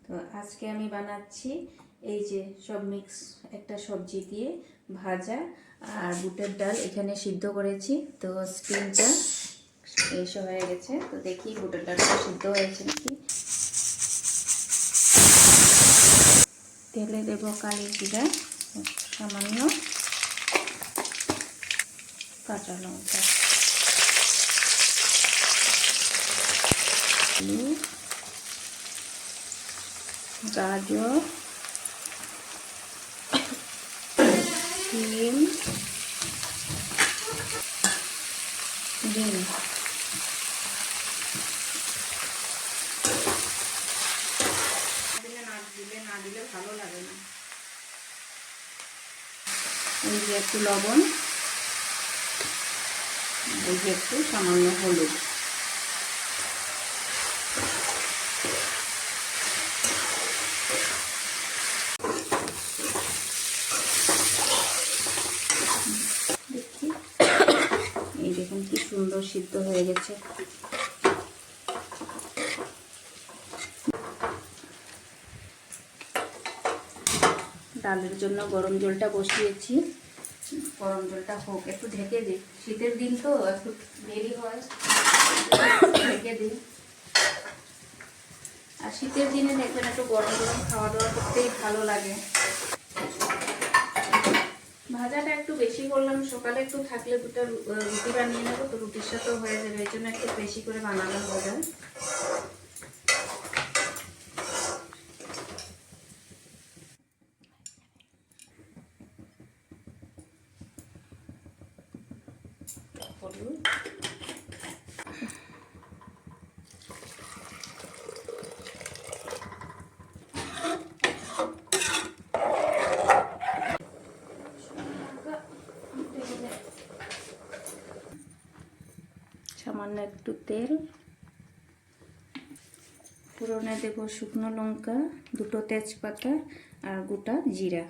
তো আজকে আমি বানাচ্ছি এই যে সব মিক্স একটা সবজি দিয়ে ভাজা আর বুটের ডাল এখানে সিদ্ধ করেছি। তো স্টিমটা এসে হয়ে গেছে, তো দেখি বুটের ডালটা সিদ্ধ হয়েছে নাকি। তেলে দেব কালি জিরা, সামান্য কাঁচা লঙ্কা, আলু, গাজর, শিম, ডিম। না দিলে ভালো লাগে না। এই যে একটু লবণ, এই যে একটু সামান্য হলুদ। দেখি, এই দেখুন কি সুন্দর সিদ্ধ হয়ে গেছে। ডালের জন্য গরম জলটা বসিয়েছি, গরম জলটা হোক, একটু ঢেকে দিই। শীতের দিন তো একটু দেরি হয়, ঢেকে দিই। আর শীতের দিনে দেখবেন একটু গরম গরম খাওয়া দাওয়া করতেই ভালো লাগে। ভাজাটা একটু বেশি করলাম, সকালে একটু থাকলে দুটো রুটি বানিয়ে নেবো, তো রুটির সাথেও হয়ে যাবে, এই জন্য একটু বেশি করে বানানো হবে। হলুদ, সামান্য একটু তেল, ফোড়নে দেব শুকনো লঙ্কা, দুটো তেজপাতা আর গোটা জিরা।